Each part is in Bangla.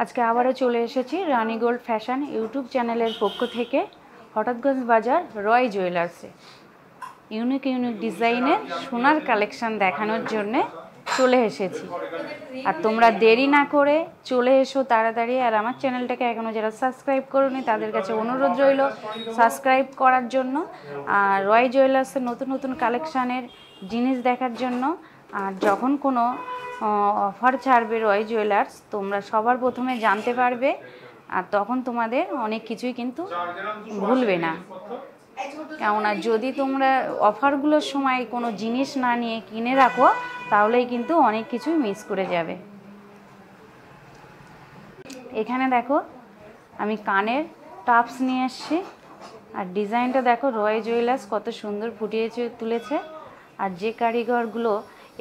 আজকে আবারও চলে এসেছি রানী গোল্ড ফ্যাশন ইউটিউব চ্যানেলের পক্ষ থেকে হঠাৎগঞ্জ বাজার রয় জুয়েলার্সে ইউনিক ডিজাইনের সোনার কালেকশন দেখানোর জন্য চলে এসেছি। আর তোমরা দেরি না করে চলে এসো তাড়াতাড়ি। আর আমার চ্যানেলটাকে এখনও যারা সাবস্ক্রাইব করোনি তাদের কাছে অনুরোধ রইল সাবস্ক্রাইব করার জন্য, আর রয় জুয়েলার্সের নতুন নতুন কালেকশানের জিনিস দেখার জন্য। আর যখন কোনো অফার ছাড়বে রয় জুয়েলার্স তোমরা সবার প্রথমে জানতে পারবে, আর তখন তোমাদের অনেক কিছুই কিন্তু ভুলবে না। কেননা যদি তোমরা অফারগুলোর সময় কোনো জিনিস না নিয়ে কিনে রাখো তাহলেই কিন্তু অনেক কিছুই মিস করে যাবে। এখানে দেখো আমি কানের টাপস নিয়ে এসেছি, আর ডিজাইনটা দেখো রয় জুয়েলার্স কত সুন্দর ফুটিয়ে তুলেছে। আর যে কারিগরগুলো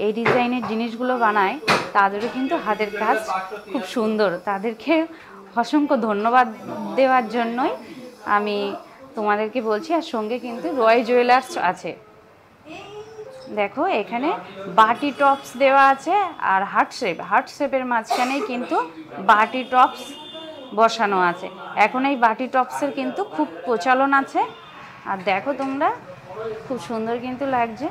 এই ডিজাইনের জিনিসগুলো বানায় তাদেরও কিন্তু হাতের কাজ খুব সুন্দর, তাদেরকে অসংখ্য ধন্যবাদ দেওয়ার জন্যই আমি তোমাদেরকে বলছি। আর সঙ্গে কিন্তু রয় জুয়েলার্স আছে। দেখো এখানে বাটি টপস দেওয়া আছে আর হার্ট শেপের মাঝখানেই কিন্তু বাটি টপস বসানো আছে। এখন এই বাটি টপসের কিন্তু খুব প্রচলন আছে। আর দেখো তোমরা খুব সুন্দর কিন্তু লাগছে।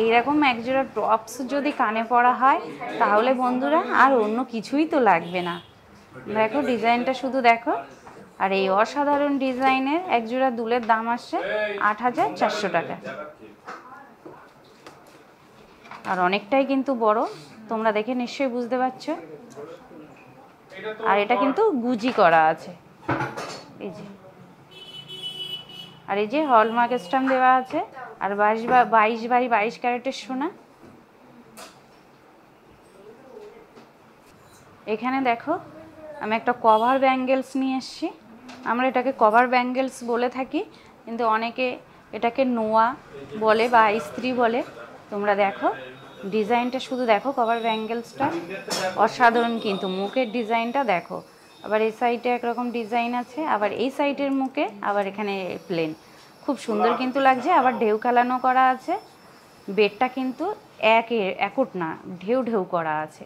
এইরকম একজোড়া টপস যদি কানে পরা হয় তাহলে বন্ধুরা আর অন্য কিছুই তো লাগবে না। দেখো ডিজাইনটা শুধু দেখো। আর এই অসাধারণ ডিজাইনের একজোড়া দুলের দাম আসছে ৮,৪০০ টাকা। আর অনেকটাই কিন্তু বড়, তোমরা দেখে নিশ্চয়ই বুঝতে পারছো। আর এটা কিন্তু গুজি করা আছে এই যে, আর এই যে হলমার্ক স্ট্যাম্প দেওয়া আছে। আর 22 ক্যারেটের সোনা। এখানে দেখো আমি একটা কভার ব্যাঙ্গেলস নিয়ে এসেছি। আমরা এটাকে কভার ব্যাঙ্গেলস বলে থাকি, কিন্তু অনেকে এটাকে নোয়া বলে বা ইস্ত্রি বলে। তোমরা দেখো ডিজাইনটা শুধু দেখো, কভার ব্যাঙ্গেলসটা অসাধারণ কিন্তু। মুখের ডিজাইনটা দেখো, আবার এই সাইডে একরকম ডিজাইন আছে, আবার এই সাইডের মুখে আবার এখানে প্লেন। খুব সুন্দর কিন্তু লাগছে। আবার ঢেউ খেলানো করা আছে। বেডটা কিন্তু একট না, ঢেউ ঢেউ করা আছে,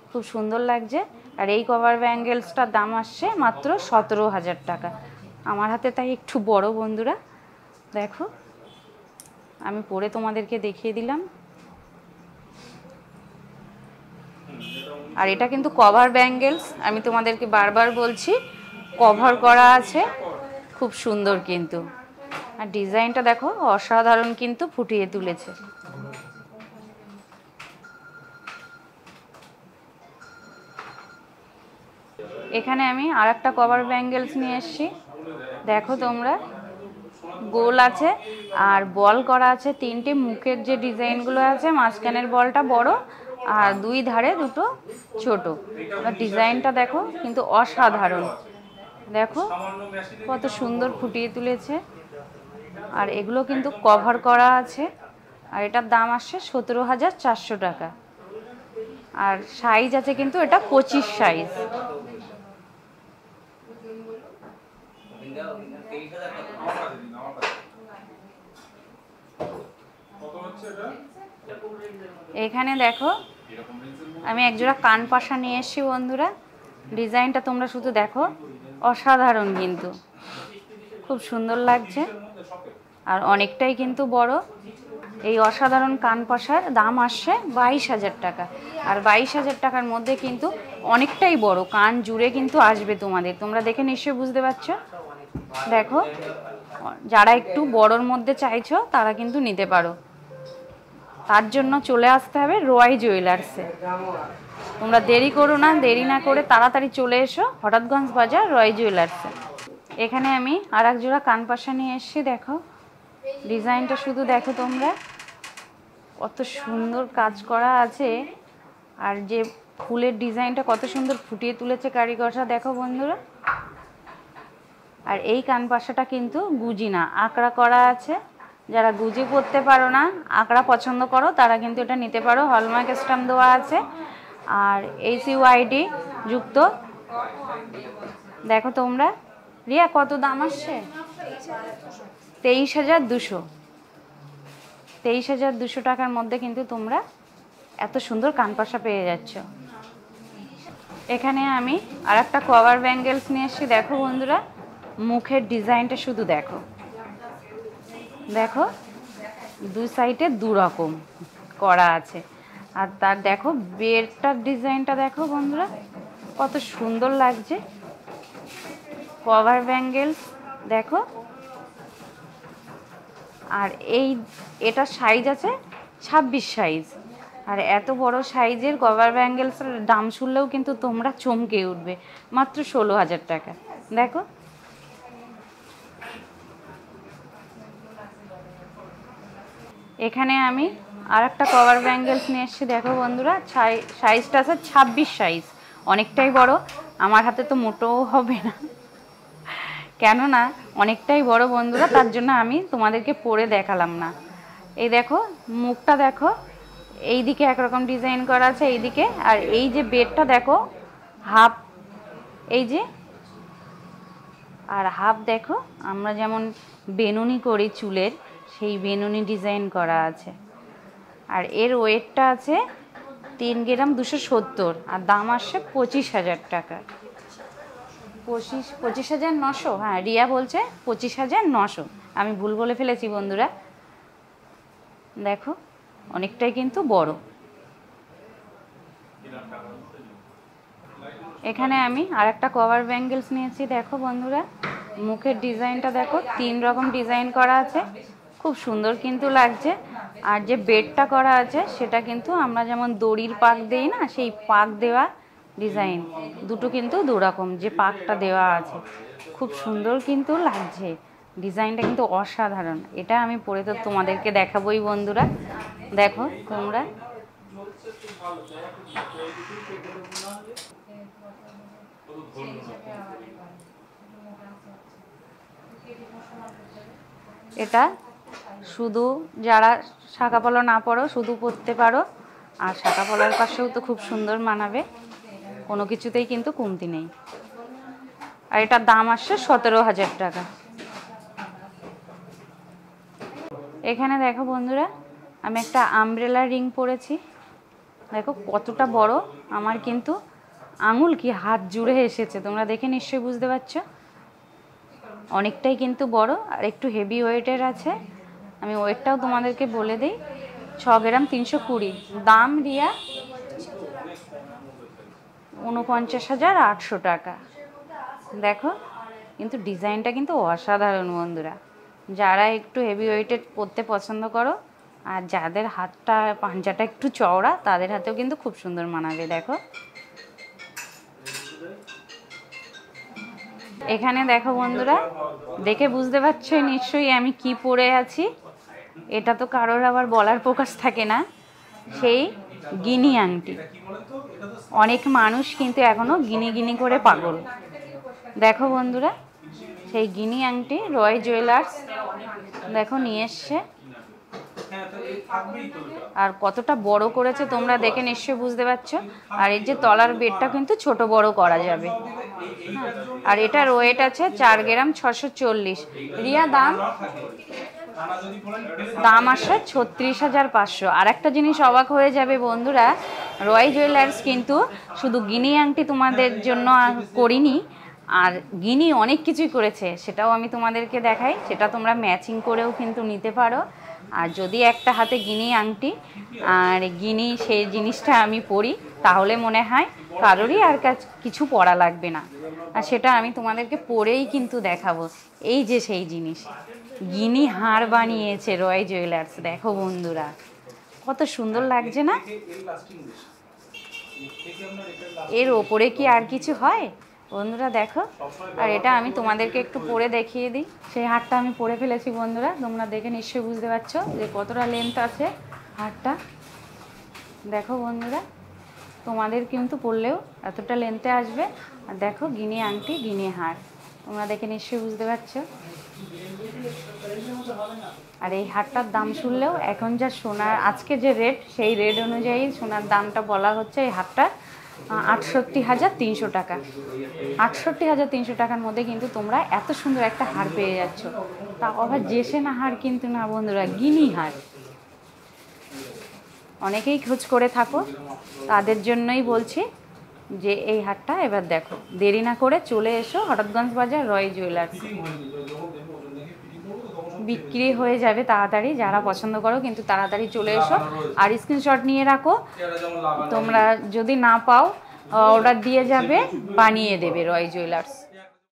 খুব সুন্দর লাগছে। আর এই কভার ব্যাঙ্গেলসটার দাম আসছে মাত্র 17,000 টাকা। আমার হাতে তাই একটু বড় বন্ধুরা। দেখো আমি পরে তোমাদেরকে দেখিয়ে দিলাম। আর এটা কিন্তু কভার ব্যাঙ্গেলস, আমি তোমাদেরকে বারবার বলছি কভার করা আছে, খুব সুন্দর কিন্তু। আর ডিজাইনটা দেখো অসাধারণ কিন্তু ফুটিয়ে তুলেছে। এখানে আমি আর একটা কভার ব্যাঙ্গেলস নিয়ে এসেছি। দেখো তোমরা গোল আছে আর বল করা আছে তিনটে। মুখের যে ডিজাইনগুলো আছে মাঝখানের বলটা বড় আর দুই ধারে দুটো ছোট। আর ডিজাইনটা দেখো কিন্তু অসাধারণ। দেখো কত সুন্দর ফুটিয়ে তুলেছে। আর এগুলো কিন্তু কভার করা আছে। আর এটার দাম আসছে 17,400 টাকা। আর সাইজ আছে কিন্তু এটা 25 সাইজ। এখানে দেখো আমি একজোড়া কান পাশা নিয়ে এসেছি বন্ধুরা। ডিজাইনটা তোমরা শুধু দেখো, অসাধারণ কিন্তু, খুব সুন্দর লাগছে। আর অনেকটাই কিন্তু বড়। এই অসাধারণ কান পাশার দাম আসছে 22,000 টাকা। আর 22,000 টাকার মধ্যে কিন্তু অনেকটাই বড়, কান জুড়ে কিন্তু আসবে তোমাদের। তোমরা দেখে নিশ্চয়ই বুঝতে পারছো। দেখো যারা একটু বড়র মধ্যে চাইছো তারা কিন্তু নিতে পারো। তার জন্য চলে আসতে হবে রয় জুয়েলার্সে। তোমরা দেরি করো না, দেরি না করে তাড়াতাড়ি চলে এসো হঠাৎগঞ্জ বাজার রয় জুয়েলার্সে। এখানে আমি আর এক জোড়া কান পাশা নিয়ে এসেছি। দেখো ডিজাইনটা শুধু দেখো তোমরা, কত সুন্দর কাজ করা আছে। আর যে ফুলের ডিজাইনটা কত সুন্দর ফুটিয়ে তুলেছে কারিগররা, দেখো বন্ধুরা। আর এই কান পাশাটা কিন্তু গুজি না, আঁকড়া করা আছে। যারা গুজি পরতে পারো না, আঁকড়া পছন্দ করো, তারা কিন্তু এটা নিতে পারো। হলমার্ক স্ট্যাম্প দেওয়া আছে আর HUID যুক্ত। দেখো তোমরা, রিয়া কত দাম আসছে? 23,200। 23,200 টাকার মধ্যে কিন্তু তোমরা এত সুন্দর কানপাশা পেয়ে যাচ্ছ। এখানে আমি আর একটা কভার ব্যাঙ্গেলস নিয়ে এসেছি। দেখো বন্ধুরা, মুখের ডিজাইনটা শুধু দেখো, দেখো দুই সাইডে দু রকম করা আছে। আর তার দেখো বেরটার ডিজাইনটা দেখো বন্ধুরা, কত সুন্দর লাগছে। কভার ব্যাঙ্গেলস দেখো। আর এটার সাইজ আছে 26 সাইজ। আর এত বড় সাইজের কভার ব্যাঙ্গেলসের দাম শুনলেও কিন্তু তোমরা চমকে উঠবে, মাত্র 16,000 টাকা। দেখো এখানে আমি আর একটা কভার ব্যাঙ্গেলস নিয়ে এসেছি। দেখো বন্ধুরা, সাইজটা আছে 26 সাইজ, অনেকটাই বড়। আমার হাতে তো মোটেও হবে না, কেননা অনেকটাই বড় বন্ধুরা, তার জন্য আমি তোমাদেরকে পরে দেখালাম না। এই দেখো মুখটা দেখো, এই দিকে একরকম ডিজাইন করা আছে এইদিকে। আর এই যে বেডটা দেখো হাফ, এই যে আর হাফ দেখো আমরা যেমন বেনুনি করি চুলের, সেই বেনুনি ডিজাইন করা আছে। আর এর ওয়েটটা আছে 3 গ্রাম 270, আর দাম আসছে 25,000 টাকা। 25,900, হ্যাঁ রিয়া বলছে 25,900, আমি ভুল বলে ফেলেছি বন্ধুরা। দেখো অনেকটাই কিন্তু বড়। এখানে আমি আর একটা কভার ব্যাঙ্গেলস নিয়েছি। দেখো বন্ধুরা, মুখের ডিজাইনটা দেখো, 3 রকম ডিজাইন করা আছে, খুব সুন্দর কিন্তু লাগছে। আর যে বেডটা করা আছে সেটা কিন্তু আমরা যেমন দড়ির পাক দেই না, সেই পাক দেওয়া ডিজাইন, দুটো কিন্তু দু রকম যে পাকটা দেওয়া আছে, খুব সুন্দর কিন্তু লাগছে। ডিজাইনটা কিন্তু অসাধারণ। এটা আমি পরে তো তোমাদেরকে দেখাবোই বন্ধুরা। দেখো তোমরা, এটা শুধু যারা শাঁখা পলা না পরো শুধু পরতে পারো, আর শাঁখা পলার পাশেও তো খুব সুন্দর মানাবে, কোনো কিছুতেই কিন্তু কমতি নেই। আর এটার দাম আসছে 17,000 টাকা। এখানে দেখো বন্ধুরা, আমি একটা আমব্রেলা রিং পরেছি। দেখো কতটা বড়, আমার কিন্তু আঙুল কি হাত জুড়ে এসেছে, তোমরা দেখে নিশ্চয়ই বুঝতে পারছো। অনেকটাই কিন্তু বড় আর একটু হেভি ওয়েটের আছে। আমি ওয়েটটাও তোমাদেরকে বলে দিই, 6 গ্রাম 320। দাম রিয়া 49,800 টাকা। দেখো কিন্তু ডিজাইনটা কিন্তু অসাধারণ বন্ধুরা। যারা একটু হেভি ওয়েটেড পরতে পছন্দ করো আর যাদের হাতটা পাঞ্জাটা একটু চওড়া, তাদের হাতেও কিন্তু খুব সুন্দর মানাবে। দেখো এখানে দেখো বন্ধুরা, দেখে বুঝতে পারছো নিশ্চয়ই আমি কি পরে আছি। এটা তো কারোর আবার বলার প্রকাশ থাকে না, সেই গিনি আংটি। অনেক মানুষ কিন্তু এখনো গিনি গিনি করে পাগল। দেখো বন্ধুরা, সেই গিনি আংটি রয় জুয়েলার্স দেখো নিয়ে এসছে। আর কতটা বড় করেছে তোমরা দেখে নিশ্চয়ই বুঝতে পারছো। আর এই যে তলার বেডটা কিন্তু ছোট বড় করা যাবে। আর এটার ওয়েট আছে 4 গ্রাম 640। রিয়া দাম আসে 36,500। আর একটা জিনিস অবাক হয়ে যাবে বন্ধুরা, রয় জুয়েলার্স কিন্তু শুধু গিনি আংটি তোমাদের জন্য করিনি, আর গিনি অনেক কিছুই করেছে, সেটাও আমি তোমাদেরকে দেখাই। সেটা তোমরা ম্যাচিং করেও কিন্তু নিতে পারো। আর যদি একটা হাতে গিনি আংটি আর গিনি সেই জিনিসটা আমি পরি, তাহলে মনে হয় কারোরই আর কিছু পরা লাগবে না। আর সেটা আমি তোমাদেরকে পরেই কিন্তু দেখাবো। এই যে সেই জিনিস, গিনি হার বানিয়েছে রয় জুয়েলার্স। দেখো বন্ধুরা কত সুন্দর লাগছে না? এর ওপরে কি আর কিছু হয় বন্ধুরা? দেখো। আর এটা আমি তোমাদেরকে একটু পরে দেখিয়ে দিই। সেই হারটা আমি পরে ফেলেছি বন্ধুরা, তোমরা দেখে নিশ্চয়ই বুঝতে পারছো যে কতটা লেন্থ আছে হারটা। দেখো বন্ধুরা, তোমাদের কিন্তু পরলেও এতটা লেন্থে আসবে। আর দেখো গিনি আংটি গিনি হার, তোমরা দেখে নিশ্চয়ই বুঝতে পারছো। আর এই হারটার দাম শুনলেও এখন যা সোনার আজকে যে রেট, সেই রেট অনুযায়ী সোনার দামটা বলা হচ্ছে এই হারটা 68,300 টাকা। 68,300 টাকার মধ্যে কিন্তু তোমরা এত সুন্দর একটা হার পেয়ে যাচ্ছ। তা আবার জেসেনা হার কিন্তু না বন্ধুরা, গিনি হার। অনেকেই খোঁজ করে থাকো, তাদের জন্যই বলছি। যে এই হারটা এবার দেখো, দেরি না করে চলে এসো হঠাৎগঞ্জ বাজার রয় জুয়েলার্স, বিক্রি হয়ে যাবে তাড়াতাড়ি। যারা পছন্দ করো কিন্তু তাড়াতাড়ি চলে এসো, আর স্ক্রিনশট নিয়ে রাখো। তোমরা যদি না পাও অর্ডার দিয়ে যাবে, বানিয়ে দেবে রয় জুয়েলার্স।